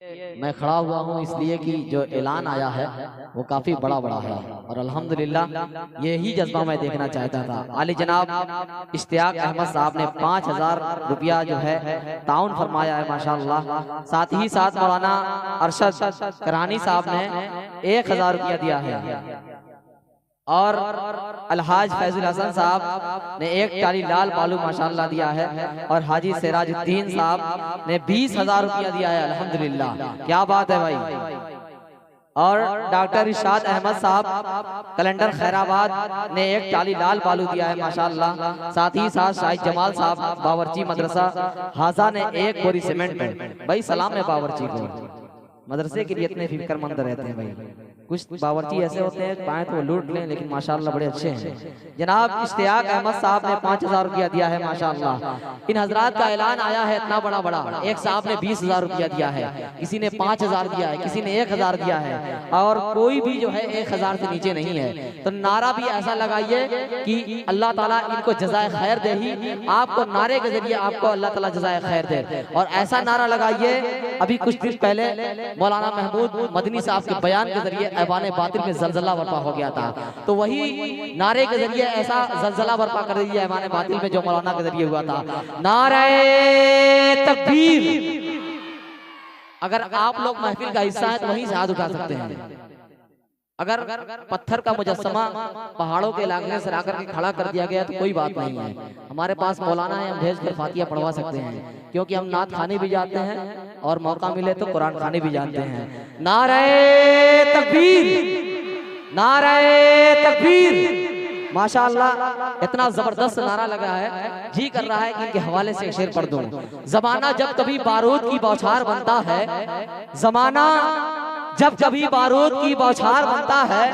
मैं खड़ा हुआ हूँ इसलिए कि जो ऐलान आया है वो काफी बड़ा है और अल्हम्दुलिल्लाह यही जज्बा मैं देखना चाहता था। आली जनाब इश्तियाक अहमद साहब ने 5000 रुपया जो है ताउन फरमाया है माशाअल्लाह। साथ ही साथ मौलाना अरशद करानी साहब ने 1000 रुपया दिया है और अलहाज फैजुल हसन साहब ने 1 टाली लाल बालू माशाअल्लाह दिया है और हाजी सिराजुद्दीन साहब ने 20,000 रुपया दिया है। अल्हम्दुलिल्लाह, क्या बात है भाई। और डॉक्टर इरशाद अहमद साहब कैलेंडर खैराबाद ने 1 टाली लाल बालू दिया है माशाअल्लाह। साथ ही साथ शाहिद जमाल साहब बावर्ची मदरसा हाजा ने 1 बोरी सीमेंट। भाई सलाम है बावर्ची को, मदरसे के लिए इतने फिक्रमंद रहते हैं भाई। कुछ बावर्ची ऐसे होते हैं पाए तो वो लूट लें, लेकिन माशाअल्लाह बड़े अच्छे हैं। जनाब इश्तियाक अहमद साहब ने 5000 रुपया दिया है माशाअल्लाह। इन हजरात का ऐलान आया है इतना बड़ा। एक साहब ने 20,000 रुपया दिया है, किसी ने 5000 दिया है, किसी ने 1000 दिया है और कोई भी जो है 1000 से नीचे नहीं है। तो नारा भी ऐसा लगाइए कि अल्लाह ताला इनको जज़ाए खैर दे ही आपको, नारे के जरिए आपको अल्लाह ताला जज़ाए खैर दे। और ऐसा नारा लगाइए, अभी कुछ दिन पहले मौलाना महमूद मदनी साहब के बयान के जरिए ऐवान बातिल में जलजला बर्पा हो गया था, तो वही नारे के जरिए ऐसा जलजला बर्पा कर दीजिए ऐवान बातिल में जो मौलाना के जरिए हुआ था। नारे तकबीर। अगर आप लोग महफिल का हिस्सा है तो वहीं से हाथ उठा सकते हैं। अगर पत्थर का मुजस्समा पहाड़ों के इलाके से आकर के खड़ा कर दिया गया तो कोई बात नहीं है, हमारे पास मौलाना है, हम भेज कर फातिया पढ़वा सकते हैं, क्योंकि हम नात खाने भी जाते हैं और मौका मिले तो कुरान खाने भी जानते हैं। नारे तकबीर, नारे तकबीर। माशाअल्लाह इतना जबरदस्त नारा लगा है, जी कर रहा है कि इनके हवाले से शेर पढ़ दूं। जमाना जब कभी बारूद की बौछार बनता है, जमाना जब कभी बारूद की बौछार बनता है,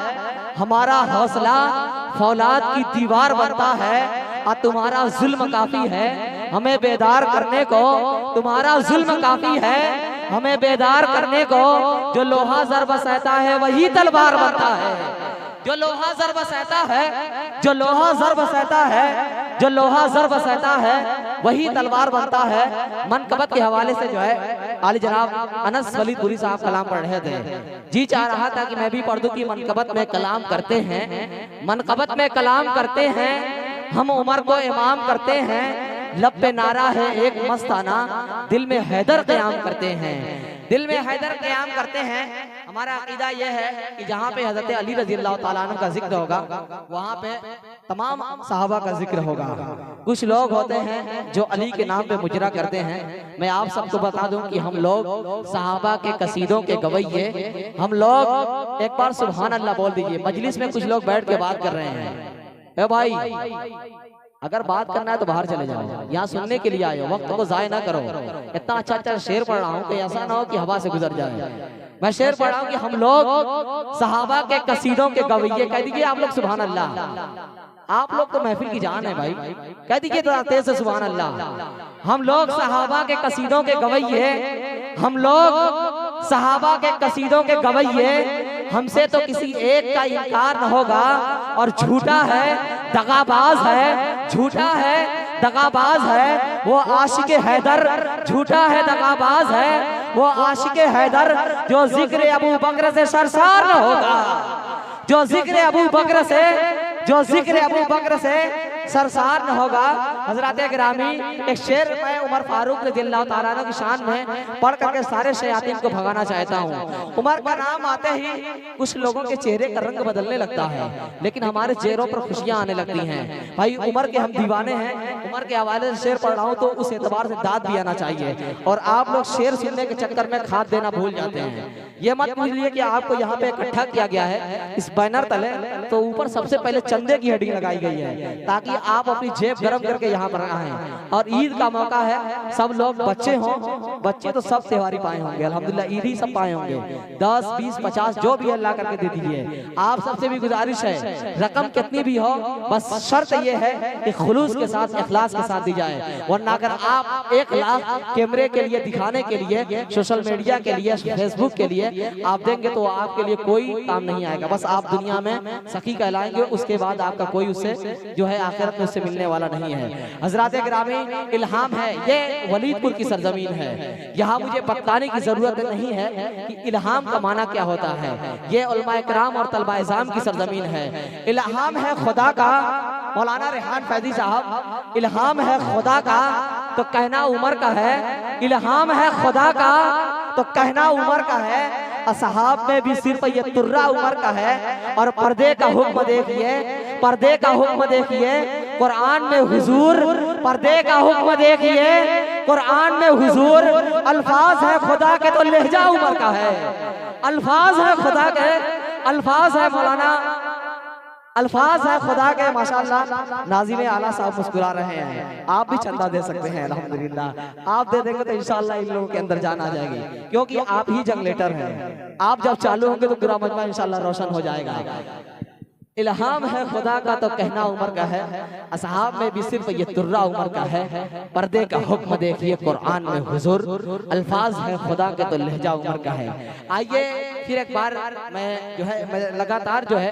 हमारा हौसला फौलाद की दीवार बनता है। और तुम्हारा जुल्म काफी है हमें बेदार करने को, तुम्हारा जुल्म काफी है हमें बेदार करने को। जो लोहा ज़र्ब सहता है वही तलवार बनता है, जो लोहा ज़र्ब सहता है, जो लोहा ज़र्ब सहता है, जो लोहा ज़र्ब सहता है वही तलवार बनता है। मनकबत के हवाले से जो है आली जनाब अनस वलीदपुरी साहब कलाम पढ़ रहे थे, जी चाह रहा था कि मैं भी पढ़ दूं कि मनकबत में कलाम करते हैं, मनकबत में कलाम करते हैं, हम उमर को इमाम करते हैं। लब पे नारा है एक मस्ताना, दिल में हैदर क़याम करते हैं, दिल में हैदर क़याम करते हैं। हमारा अकीदा यह है कि जहाँ पे हज़रत अली रज़ी अल्लाह ताला अन्हु का जिक्र होगा वहाँ पे तमाम सहाबा का जिक्र होगा। कुछ लोग होते हैं जो अली के नाम पे मुजरा करते हैं। मैं आप सबको बता दूं कि हम लोग सहाबा के कसीदों के गवैये, हम लोग एक बार सुभान अल्लाह बोल दीजिए। मजलिस में कुछ लोग बैठ के बात कर रहे हैं, ए भाई अगर बात करना है तो बाहर चले जाओ, यहाँ सुनने के लिए आए हो, वक्त को जाया ना करो। इतना अच्छा शेर पढ़ रहा हूँ कि ऐसा ना हो कि हवा से गुजर जाए। मैं शेर पढ़ रहा हूँ कि हम लोग सहाबा के कसीदों के गवैये, कह दीजिए आप लोग सुभान अल्लाह। आप लोग तो महफिल की जान है भाई, कह दीजिए तो तेज से सुभान अल्लाह। हम लोग सहाबा के कसीदों के गवैये, हम लोग सहाबा के कसीदों के गवैये, हमसे तो किसी एक का इनकार न होगा। और झूठा है दगाबाज है, झूठा है दगाबाज है वो आशिक हैदर, झूठा है दगाबाज है वो आशिक हैदर। जो जिक्र अबू बकर से सरसार न होगा, जो जिक्र अबू बकर से, जो जिक्र अबू बकर से सरसार न होगा। हजरत गिरामी एक शेर मैं उमर फारूक रज़ियल्लाहु ताला अन्हु की शान में पढ़ करके सारे शयातीन को भगाना चाहता हूँ। उमर का नाम आते ही कुछ लोगों के चेहरे का रंग बदलने लगता है, लेकिन हमारे चेहरों पर खुशियां आने लगती हैं। भाई उमर के हम दीवाने हैं, उमर के हवाले से शेर पढ़ रहा हूँ तो उस एतबार से दाद भी आना चाहिए। और आप लोग शेर सुनने के चक्कर में खाद देना भूल जाते हैं। ये मत भूलिए कि आपको यहाँ पे इकट्ठा किया गया है इस बैनर तले, तो ऊपर सबसे पहले चंदे की हड्डी लगाई गई है ताकि आप अपनी जेब गरम करके यहाँ पर आए। और ईद का मौका है, सब लोग बच्चे हों, बच्चे तो सब त्योहारी पाए होंगे अल्हम्दुलिल्लाह, ईद ही सब पाए होंगे। 10, 20, 50 जो भी अल्लाह करके दे दीजिए। आप सबसे भी गुजारिश है रकम कितनी भी हो, बस शर्त ये है कि खुलूस के साथ, इखलास के साथ दी जाए। वरना अगर आप 1 लाख कैमरे के लिए दिखाने के लिए, सोशल मीडिया के लिए, फेसबुक के लिए आप देंगे तो आपके लिए कोई काम नहीं आएगा। बस आप दुनिया में सखी कहलाएंगे, उसके बाद आपका कोई उससे जो है आखिर आखिरत में उससे मिलने वाला नहीं है। हजरात गिरामी, इल्हाम है, ये वलीदपुर की सरजमीन है। यहाँ मुझे बताने की जरूरत नहीं है कि इल्हाम का माना क्या होता है। ये उलमाए किराम और तलबा इज़ाम की सरजमीन है। इल्हाम है खुदा का, मौलाना रेहान फैजी साहब, इल्हाम है खुदा का तो कहना उमर का है। इल्हाम है खुदा का तो कहना उमर का है। असहाब में भी सिर्फ ये तुर्रा उमर का है। और पर्दे का हुक्म देखिए, पर्दे का हुक्म देखिए कुरान में हुजूर, पर्दे का हुक्म देखिए कुरान में हुजूर। अल्फाज है खुदा के तो लहजा उमर का है। अल्फाज है खुदा के, अल्फाज है मौलाना, अल्फाज है खुदा के। माशाअल्लाह नाज़िम आला साहब मुस्कुरा रहे हैं। आप भी चंदा दे सकते हैं अल्हम्दुलिल्लाह। आप दे देंगे तो इंशाअल्लाह इन लोगों के अंदर जान आ जाएगी, क्योंकि आप ही जनरेटर हैं। आप जब चालू होंगे तो पूरा मजमा इंशाअल्लाह रोशन हो जाएगा। इल्हाम है खुदा का तो कहना उमर का है। असहाब में भी सिर्फ ये तुर्रा उमर का है। पर्दे का हुक्म देखिए कुरान में हुजूर। अल्फाज है खुदा के तो लहजा उमर का है। आइए फिर एक बार मैं जो है, मैं लगातार जो है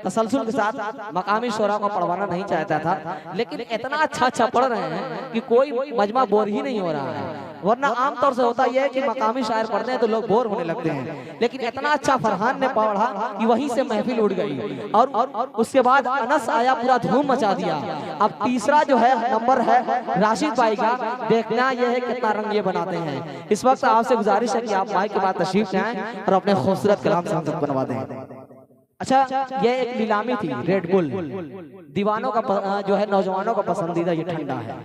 तसलसल के साथ मकामी शोरा को पढ़वाना नहीं चाहता था, लेकिन इतना अच्छा पढ़ रहे हैं कि कोई मजमा बोर ही नहीं हो रहा है। वरना आमतौर से होता यह है कि मकामी शायर पढ़ते हैं तो लोग बोर होने लगते हैं, लेकिन इतना अच्छा फरहान ने पढ़ा कि वहीं से महफिल उड़ गई। और उसके बाद अनस आया, पूरा धूम मचा दिया। अब तीसरा जो है नंबर है राशिद भाई का। देखना यह है कितना रंग ये बनाते हैं। इस वक्त आपसे गुजारिश है कि आप माइक के बाद तशरीफ ले आएं और अपने खूबसूरत कलाम से हम तक बनवा दें। अच्छा, ये एक नीलामी थी रेड बुल। दीवानों का जो है, नौजवानों का पसंदीदा ये ठंडा है।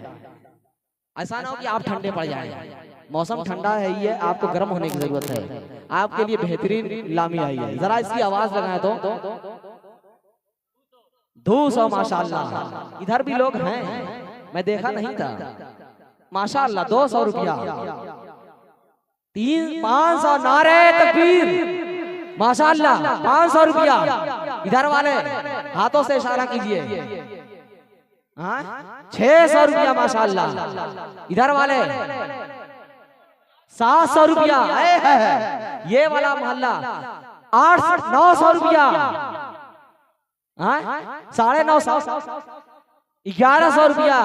ऐसा ना हो कि आप ठंडे पड़ जाएं। मौसम ठंडा है, ये आपको गर्म होने की जरूरत है। आपके लिए बेहतरीन नीलामी आई है। जरा इसकी आवाज लगाएं तो 200 माशाअल्लाह। इधर भी लोग हैं, मैं देखा नहीं था। माशाअल्लाह 200 रुपया, 500 नारे तकबीर। माशाअल्लाह 500 रुपया। इधर वाले हाथों से इशारा कीजिए। 600 रुपया माशाअल्लाह। इधर वाले 700 रुपया। ये वाला मोहल्ला 900 रुपया, 950, 1100 रुपया।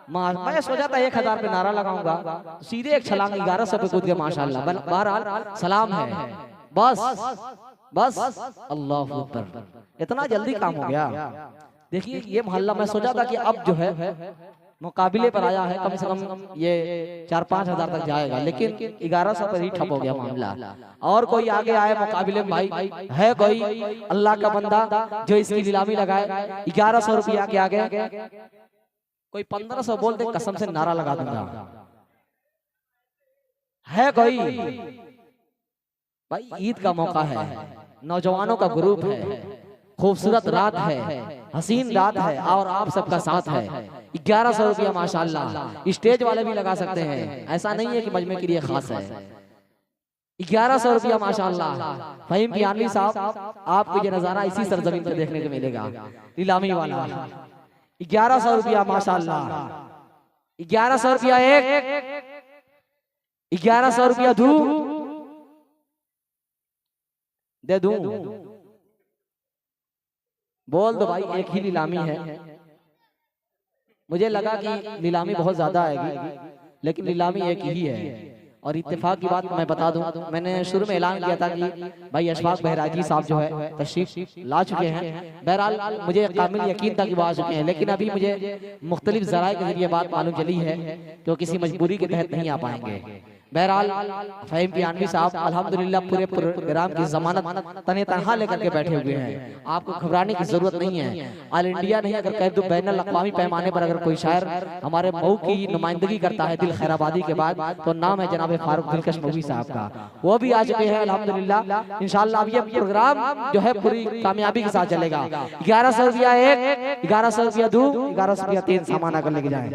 मैं सोचा था 1000 पे नारा लगाऊंगा, सीधे एक छलांग 1100 पे कूद गया माशाअल्लाह। बहरहाल सलाम है। बस बस अल्लाह अकबर, इतना जल्दी काम हो गया। देखिए ये मोहल्ला मैं सोचा था कि अब जो है मुकाबले पर आया है, कम से कम ये 4-5 हजार तक जाएगा, लेकिन 1100 पर ही ठप हो गया मामला। और कोई आगे आए मुकाबले में भाई है कोई अल्लाह का बंदा जो इसकी नीलामी लगाए 1100 रुपया के आगे? कोई 1500 बोल दे, कसम से नारा लगा दूंगा। है कोई भाई? ईद का मौका है, नौजवानों का ग्रुप है, खूबसूरत रात है, हसीन रात है और आप सबका साथ है। 1100 रुपया माशाअल्लाह। स्टेज वाले भी लगा सकते हैं, ऐसा नहीं है कि मजमे के लिए खास है। 1100 रुपया माशाअल्लाह। फहीम पियानवी साहब, आपको ये नजारा इसी सरजमीन पर देखने को मिलेगा। नीलामी वाला 1100 रुपया माशाअल्लाह। 1100 रुपया एक, 1100 रुपया दू दे दूं? बोल दो भाई, एक ही नीलामी है। मुझे लगा कि नीलामी बहुत ज्यादा आएगी, लेकिन नीलामी एक ही है। और इत्तेफाक की बात मैं बता दूं, मैंने शुरू में ऐलान किया था कि भाई अशफाक बहराजी साहब जो है तशरीफ ला चुके हैं। बहरहाल मुझे कामिल यकीन था कि वो आ चुके हैं, लेकिन अभी मुझे मुख्तलिफ ज़राए के जरिए बात मालूम चली है कि वो किसी मजबूरी के तहत नहीं आ पाएंगे। बहरहाल फहीम पियानवी साहब अल्हम्दुलिल्लाह पूरे प्रोग्राम की जमानत तने तनहा लेकर के बैठे हुए हैं। आपको घबराने की जरूरत नहीं है। ऑल इंडिया नहीं, अगर कह दो बैनुल अक़वामी पैमाने पर अगर कोई शायर हमारे मऊ की नुमाइंदगी करता है दिल खैराबादी के बाद, तो नाम है जनाब फारूक दिलकश मौलवी साहब का। वो भी आ चुके हैं अल्हम्दुलिल्लाह। इंशाअल्लाह अब ये प्रोग्राम जो है पूरी कामयाबी के साथ चलेगा। 1100 रुपया एक, 1100 रुपया दो, 1100 रुपया तीन, सामान आकर लेके जाए।